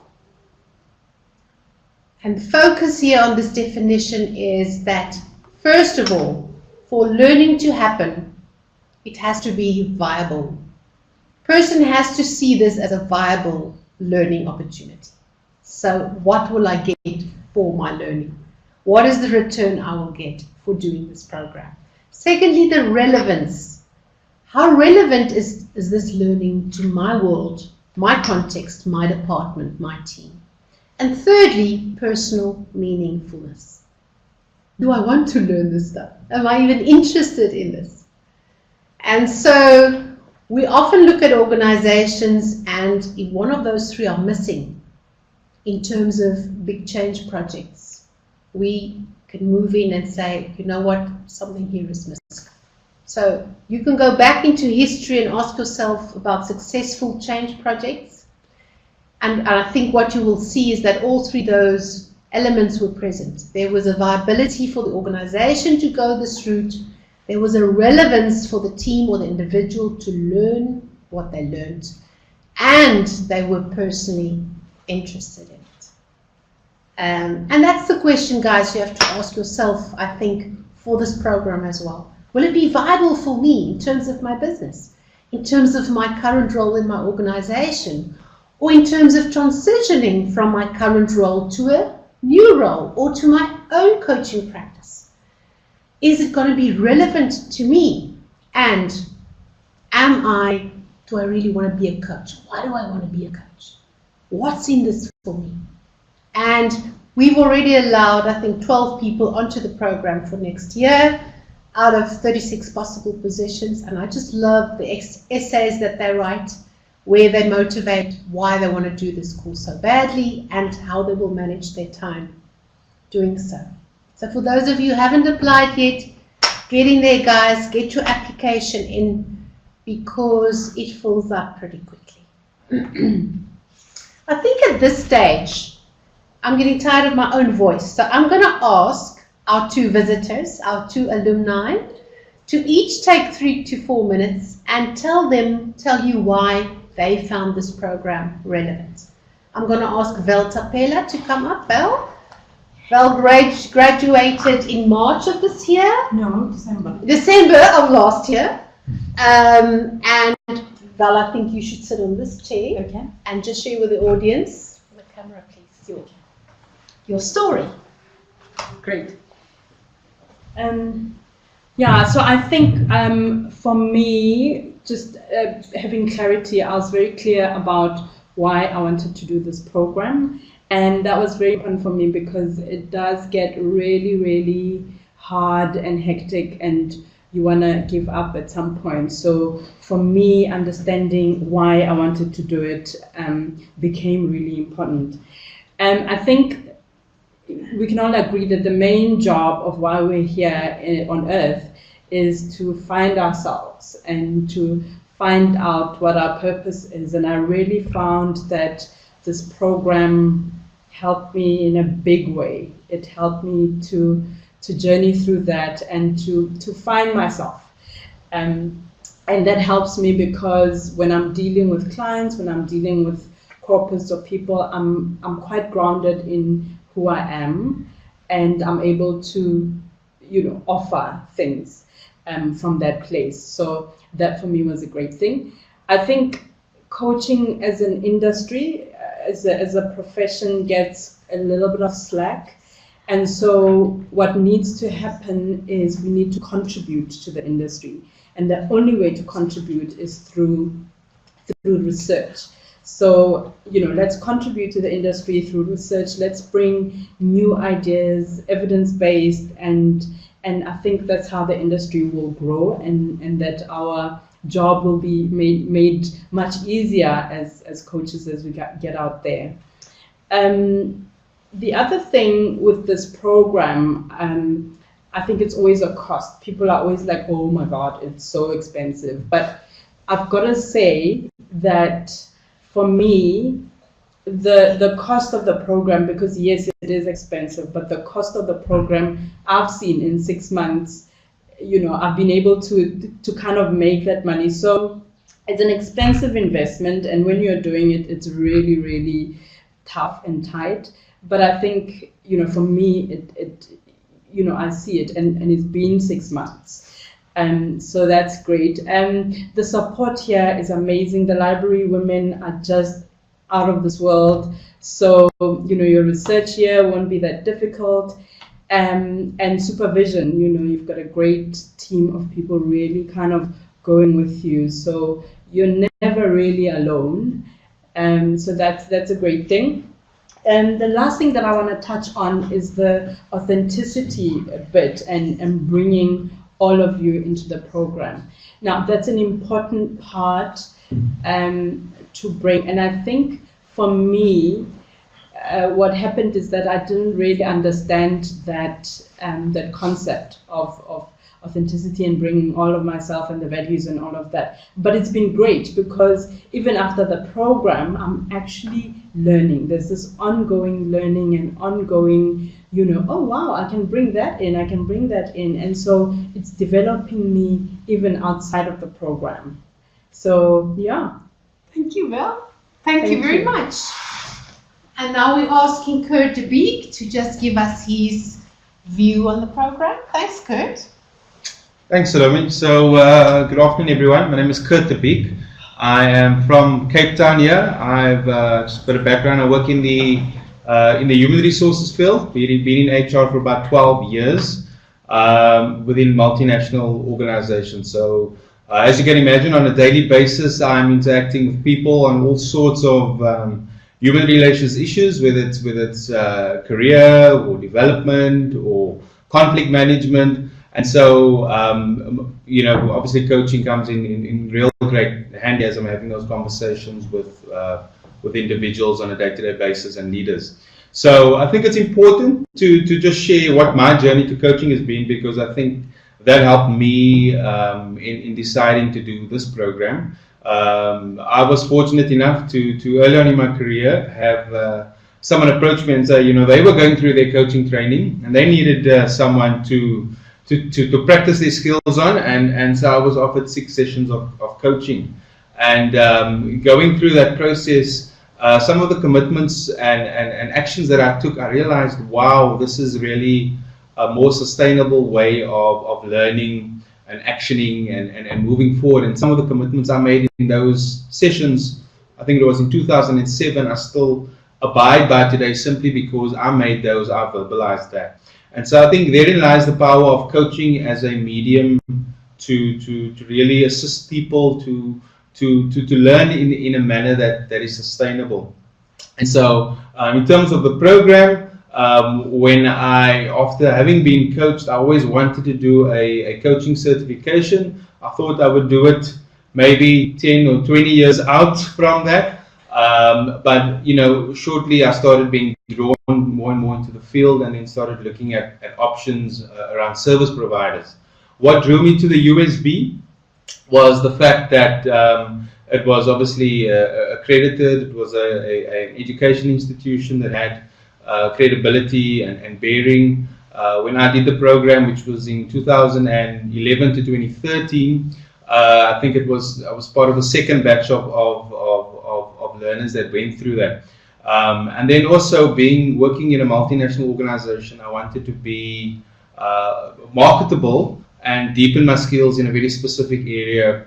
And focus here on this definition is that, first of all, for learning to happen, it has to be viable. Person has to see this as a viable learning opportunity. So what will I get for my learning? What is the return I will get for doing this program? Secondly, the relevance. How relevant is this learning to my world, my context, my department, my team? And thirdly, personal meaningfulness. Do I want to learn this stuff? Am I even interested in this? And so we often look at organizations, and if one of those three are missing in terms of big change projects, we can move in and say, you know what, something here is missing. So you can go back into history and ask yourself about successful change projects. And I think what you will see is that all three of those elements were present. There was a viability for the organization to go this route. There was a relevance for the team or the individual to learn what they learned. And they were personally interested in it. And that's the question, guys, you have to ask yourself, I think, for this program as well. Will it be viable for me in terms of my business, in terms of my current role in my organization, or in terms of transitioning from my current role to a new role or to my own coaching practice? Is it going to be relevant to me? And do I really want to be a coach? Why do I want to be a coach? What's in this for me? And we've already allowed, I think, 12 people onto the program for next year out of 36 possible positions. And I just love the essays that they write, where they motivate why they want to do this course so badly and how they will manage their time doing so. So for those of you who haven't applied yet, get in there, guys, get your application in, because it fills up pretty quickly. I think at this stage, I'm getting tired of my own voice. So I'm going to ask our two visitors, our two alumni, to each take 3 to 4 minutes and tell you why they found this program relevant. I'm going to ask Vel Tapela to come up. Vel graduated in March of this year. No, December. December of last year. And Vel, I think you should sit on this chair, okay, and just share with the audience the camera, please. Your story. Great. Yeah, so I think for me, just having clarity, I was very clear about why I wanted to do this program. And that was very important for me because it does get really, really hard and hectic, and you want to give up at some point. So for me, understanding why I wanted to do it became really important. And I think we can all agree that the main job of why we're here on Earth is to find ourselves and to find out what our purpose is. And I really found that this program helped me in a big way. It helped me to journey through that and to find myself. And that helps me because when I'm dealing with clients, when I'm dealing with corporates or people, I'm quite grounded in who I am, and I'm able to, offer things from that place. So that for me was a great thing. I think coaching as an industry, as a profession, gets a little bit of slack. And so what needs to happen is we need to contribute to the industry. And the only way to contribute is through research. So, let's contribute to the industry through research. Let's bring new ideas, evidence-based, and I think that's how the industry will grow, and that our job will be made much easier as coaches as we get out there. The other thing with this program, I think it's always a cost. People are always like, oh my God, it's so expensive. But I've got to say that for me, the cost of the program, because yes, it is expensive, but the cost of the program I've seen in 6 months, I've been able to kind of make that money. So it's an expensive investment, and when you're doing it, it's really, really tough and tight. But I think, for me, I see it, and it's been 6 months. So that's great. The support here is amazing. The library women are just out of this world. So, your research here won't be that difficult. And supervision, you've got a great team of people really kind of going with you. So you're never really alone. So that's a great thing. And the last thing that I want to touch on is the authenticity bit and bringing all of you into the program. Now, that's an important part to bring. And I think for me, what happened is that I didn't really understand that concept of authenticity and bringing all of myself and the values and all of that. But it's been great because even after the program, I'm actually learning. There's this ongoing learning and ongoing, oh wow, I can bring that in, I can bring that in. And so it's developing me even outside of the program. So yeah. Thank you, Val. Thank you very much. And now we're asking Kurt de Beek to just give us his view on the program. Thanks, Kurt. Thanks, Salome. So, good afternoon, everyone. My name is Kurt de Beek. I am from Cape Town here. I've just got a background. I work in the human resources field, been in HR for about 12 years within multinational organizations. So, as you can imagine, on a daily basis, I'm interacting with people on all sorts of human relations issues, whether it's career or development or conflict management. And so, obviously coaching comes in real great handy as I'm having those conversations with individuals on a day-to-day basis and leaders. So I think it's important to just share what my journey to coaching has been, because I think that helped me in deciding to do this program. I was fortunate enough to early on in my career have someone approach me and say, they were going through their coaching training and they needed someone to practice their skills on, and so I was offered 6 sessions of coaching. And going through that process, some of the commitments and actions that I took, I realized, wow, this is really a more sustainable way of learning and actioning and moving forward. And some of the commitments I made in those sessions, I think it was in 2007, are still abide by today simply because I made those, I verbalized that. And so I think therein lies the power of coaching as a medium to really assist people to learn in a manner that is sustainable. And so in terms of the program, when after having been coached, I always wanted to do a coaching certification. I thought I would do it maybe 10 or 20 years out from that. But, shortly I started being drawn more and more into the field, and then started looking at options around service providers. What drew me to the USB was the fact that it was obviously accredited. It was an education institution that had credibility and bearing. When I did the program, which was in 2011 to 2013, I think I was part of the second batch of learners that went through that. And then also working in a multinational organization, I wanted to be marketable and deepen my skills in a very specific area,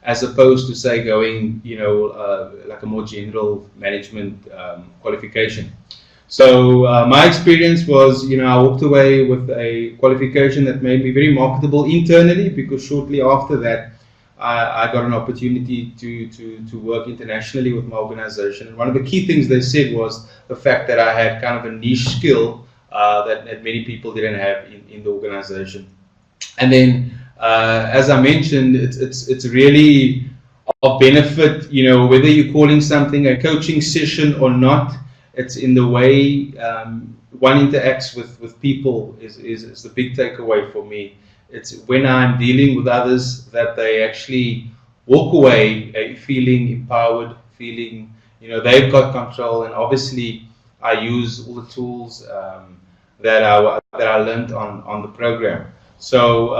as opposed to say going, like a more general management qualification. So my experience was, I walked away with a qualification that made me very marketable internally, because shortly after that, I got an opportunity to work internationally with my organization. And one of the key things they said was the fact that I had kind of a niche skill that many people didn't have in the organization. And then, as I mentioned, it's really of benefit, whether you're calling something a coaching session or not. It's in the way one interacts with people is the big takeaway for me. It's when I'm dealing with others that they actually walk away feeling empowered, feeling they've got control. And obviously, I use all the tools that I learned on the program. So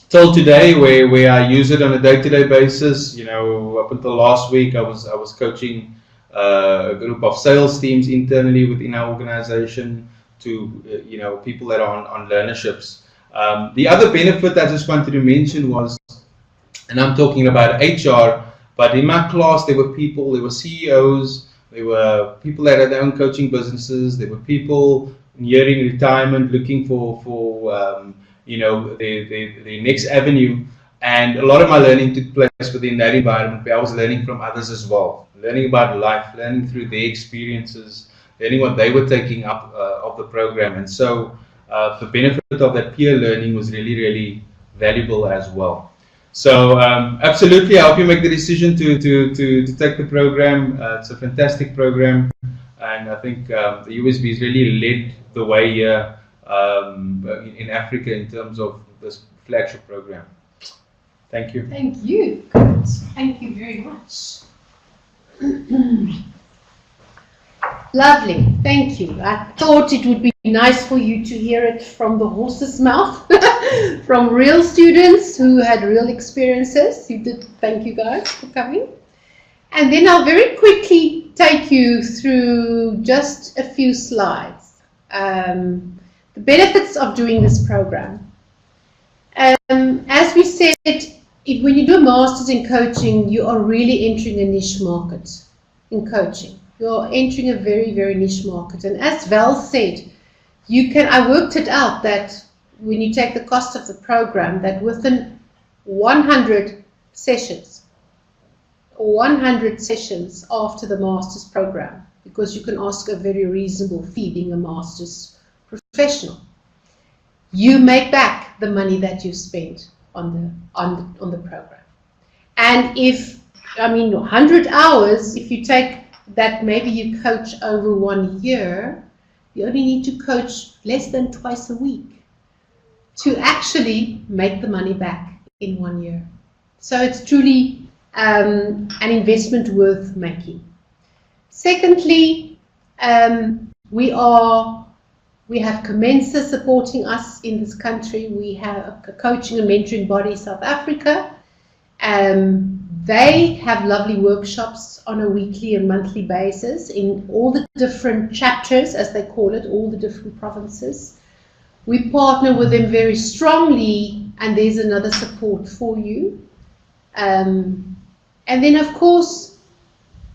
till today, where I use it on a day-to-day basis, up until last week, I was coaching a group of sales teams internally within our organization to people that are on learnerships. The other benefit I just wanted to mention was, and I'm talking about HR, but in my class there were CEOs, there were people that had their own coaching businesses, there were people nearing retirement looking for the next avenue. And a lot of my learning took place within that environment, where I was learning from others as well, learning about life, learning through their experiences, learning what they were taking up of the program. And so the benefit of that peer learning was really, really valuable as well. So absolutely, I hope you make the decision to take the program. It's a fantastic program, and I think the USB has really led the way here in Africa in terms of this flagship program. Thank you. Thank you. Good. Thank you very much. Lovely. Thank you. I thought it would be nice for you to hear it from the horse's mouth, from real students who had real experiences. You did. Thank you guys for coming. And then I'll very quickly take you through just a few slides. The benefits of doing this program. As we said, when you do a master's in coaching, you are really entering a niche market in coaching. You're entering a very, very niche market. And as Val said, I worked it out that when you take the cost of the program, that within 100 sessions after the master's program, because you can ask a very reasonable fee being a master's professional, you make back the money that you spent on the program. And 100 hours, if you take that, maybe you coach over 1 year, you only need to coach less than twice a week to actually make the money back in 1 year. So it's truly an investment worth making. Secondly, we have Commensa supporting us in this country. We have a coaching and mentoring body, South Africa. They have lovely workshops on a weekly and monthly basis in all the different chapters, as they call it, all the different provinces. We partner with them very strongly, and there's another support for you. And then, of course,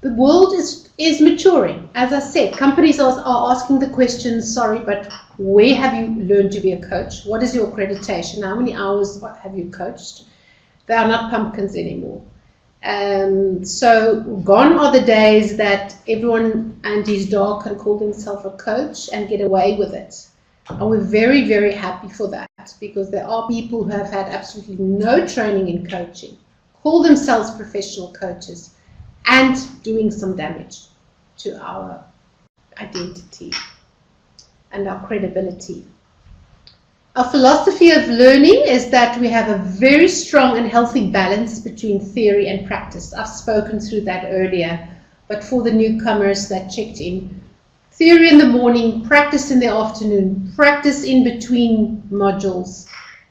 The world is maturing. As I said, companies are asking the questions, sorry, but where have you learned to be a coach? What is your accreditation? How many hours have you coached? They are not pumpkins anymore. So gone are the days that everyone and his dog can call themselves a coach and get away with it. And we're very, very happy for that, because there are people who have had absolutely no training in coaching, call themselves professional coaches, and doing some damage to our identity and our credibility. Our philosophy of learning is that we have a very strong and healthy balance between theory and practice. I've spoken through that earlier, but for the newcomers that checked in, theory in the morning, practice in the afternoon, practice in between modules,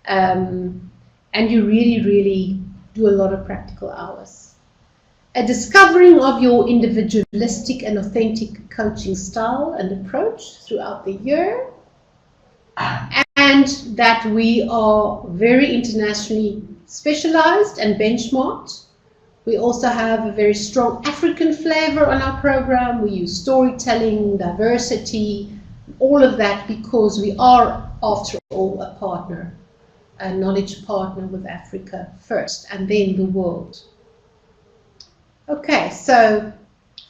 and you really, really do a lot of practical hours. A discovering of your individualistic and authentic coaching style and approach throughout the year, and that we are very internationally specialized and benchmarked. We also have a very strong African flavor on our program. We use storytelling, diversity, all of that, because we are, after all, a partner, a knowledge partner with Africa first, and then the world. Okay, so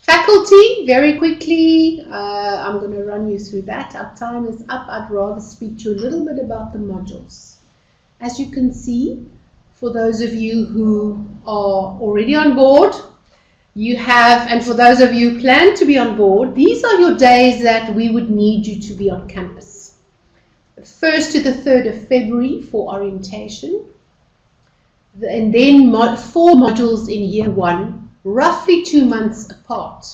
faculty, very quickly, I'm going to run you through that. Our time is up. I'd rather speak to you a little bit about the modules. As you can see, for those of you who are already on board, you have, and for those of you who plan to be on board, these are your days that we would need you to be on campus. The 1st to the 3rd of February for orientation, and then 4 modules in year 1, roughly 2 months apart,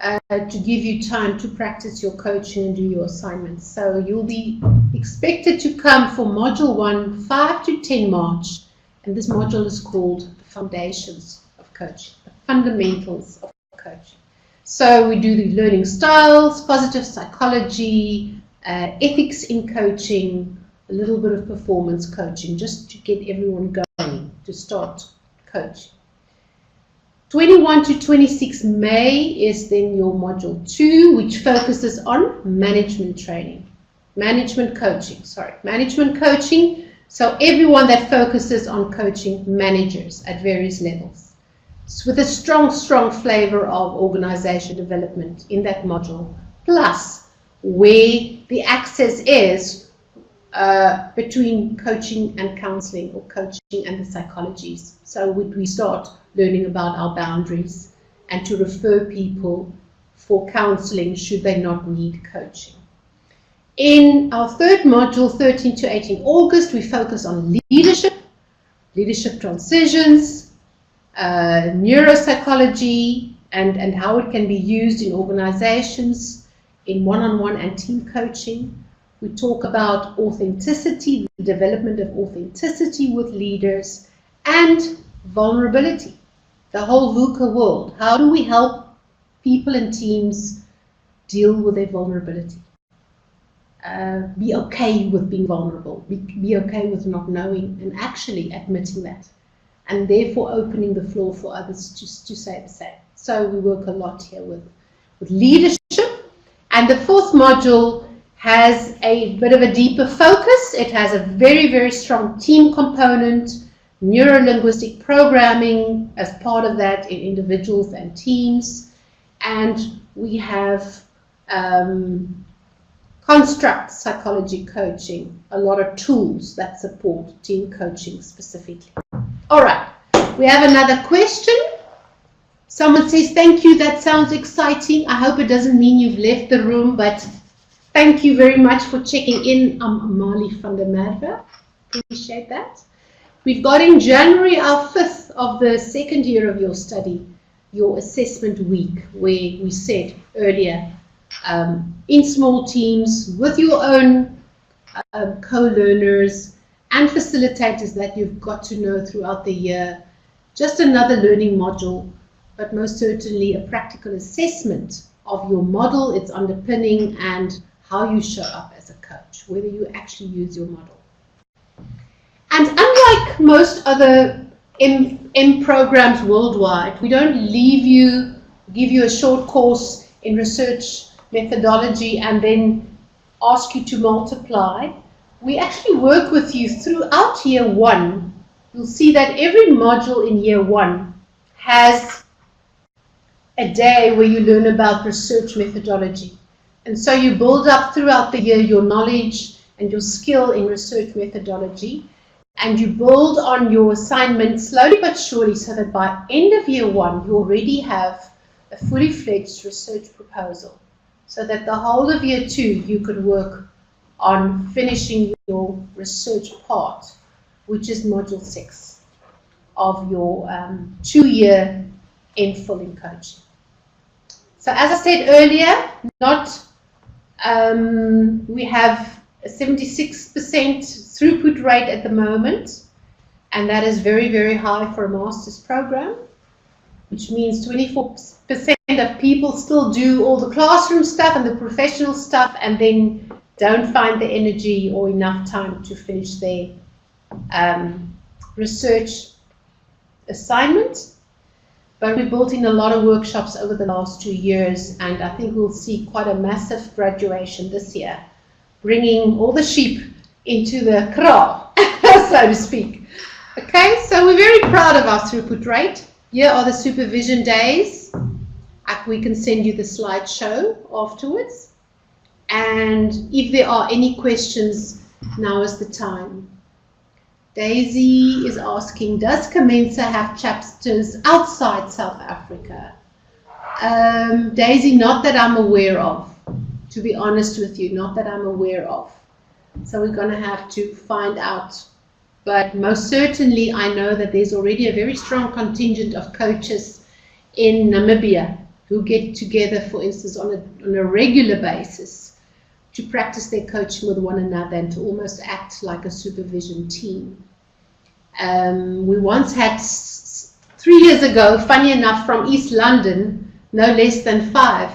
to give you time to practice your coaching and do your assignments. So you'll be expected to come for module 1, 5 to 10 March, and this module is called the Foundations of Coaching, the Fundamentals of Coaching. So we do the learning styles, positive psychology, ethics in coaching, a little bit of performance coaching, just to get everyone going to start coaching. 21 to 26 May is then your module 2, which focuses on management training, management coaching. So everyone that focuses on coaching managers at various levels, with a strong flavor of organization development in that module, plus where the access is between coaching and counseling, or coaching and the psychologies. So we start learning about our boundaries and to refer people for counseling should they not need coaching. In our 3rd module, 13 to 18 August, we focus on leadership transitions, neuropsychology, and how it can be used in organizations, in one-on-one and team coaching. We talk about authenticity, the development of authenticity with leaders, and vulnerability, the whole VUCA world. How do we help people and teams deal with their vulnerability? Be okay with being vulnerable, be okay with not knowing and actually admitting that, and therefore opening the floor for others to say the same. So we work a lot here with leadership. And the 4th module has a bit of a deeper focus. It has a very, very strong team component, neuro-linguistic programming as part of that in individuals and teams. And we have construct psychology coaching, a lot of tools that support team coaching specifically. All right, we have another question. Someone says, thank you, that sounds exciting. I hope it doesn't mean you've left the room, but thank you very much for checking in. I'm Amali van der Merwe. Appreciate that. We've got in January our 5th of the 2nd year of your study, your assessment week, where we said earlier, in small teams with your own co-learners and facilitators that you've got to know throughout the year. Just another learning module, but most certainly a practical assessment of your model, its underpinning, and how you show up as a coach, whether you actually use your model. And unlike most other M programs worldwide, we don't leave you give you a short course in research methodology and then ask you to multiply. We actually work with you throughout year one. You'll see that every module in year one has a day where you learn about research methodology. And so you build up throughout the year your knowledge and your skill in research methodology, and you build on your assignment slowly but surely so that by end of year one you already have a fully fledged research proposal, so that the whole of year two you could work on finishing your research part, which is module 6 of your 2-year MPhil in coaching. So as I said earlier, we have a 76% throughput rate at the moment, and that is very, very high for a master's program, which means 24% of people still do all the classroom stuff and the professional stuff and then don't find the energy or enough time to finish their research assignment. But we built in a lot of workshops over the last 2 years, and I think we'll see quite a massive graduation this year, bringing all the sheep into the kraal, so to speak. Okay, so we're very proud of our throughput rate. Here are the supervision days. We can send you the slideshow afterwards. And if there are any questions, now is the time. Daisy is asking, does Commensa have chapters outside South Africa? Daisy, not that I'm aware of, to be honest with you, not that I'm aware of. So we're going to have to find out. But most certainly I know that there's already a very strong contingent of coaches in Namibia who get together, for instance, on a regular basis to practice their coaching with one another and to almost act like a supervision team. We once had 3 years ago, funny enough, from East London, no less than 5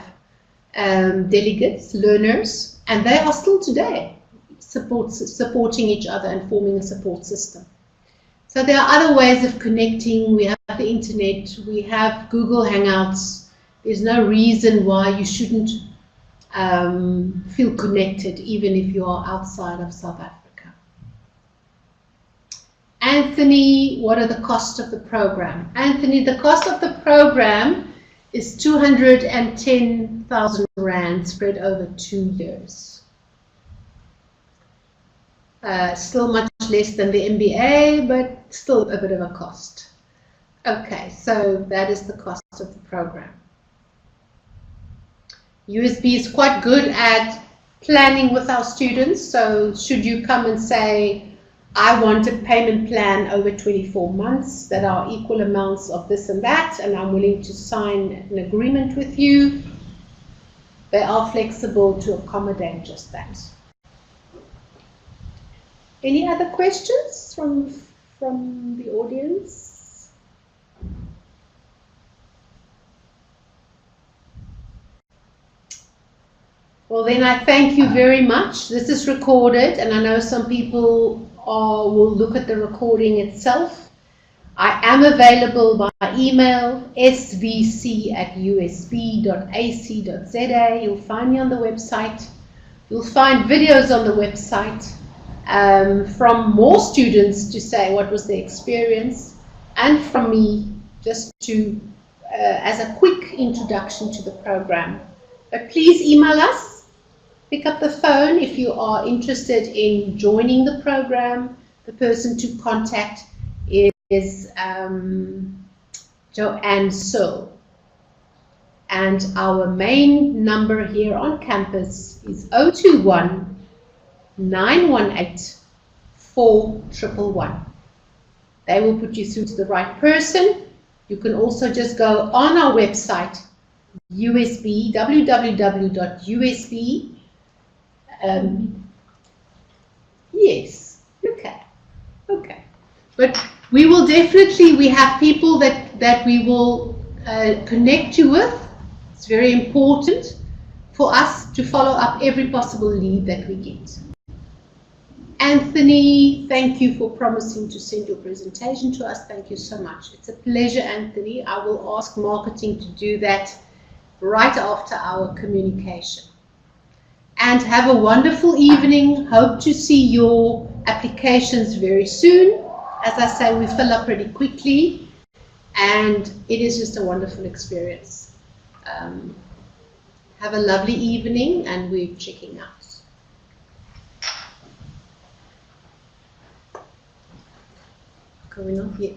delegates, learners, and they are still today supporting each other and forming a support system. So there are other ways of connecting. We have the internet, we have Google Hangouts. There's no reason why you shouldn't feel connected, even if you are outside of South Africa. Anthony, what are the costs of the program? Anthony, the cost of the program is 210,000 Rand spread over 2 years. Still much less than the MBA, but still a bit of a cost. Okay, so that is the cost of the program. USB is quite good at planning with our students, so should you come and say, I want a payment plan over 24 months that are equal amounts of this and that, and I'm willing to sign an agreement with you, they are flexible to accommodate just that. Any other questions from the audience? Well, then I thank you very much. This is recorded, and I know some people will look at the recording itself. I am available by email, svc@usb.ac.za. You'll find me on the website. You'll find videos on the website from more students to say what was their experience, and from me just to as a quick introduction to the program. But please email us. Pick up the phone if you are interested in joining the program. The person to contact is Joanne Searle. And our main number here on campus is 021 918 4111. They will put you through to the right person. You can also just go on our website, USB, www.usb. Yes, okay. But we will definitely, we have people that we will connect you with. It's very important for us to follow up every possible lead that we get. Anthony, thank you for promising to send your presentation to us. Thank you so much. It's a pleasure, Anthony. I will ask marketing to do that right after our communication. And have a wonderful evening. Hope to see your applications very soon. As I say, we fill up pretty quickly, and it is just a wonderful experience. Have a lovely evening, and we're checking out. Going on here.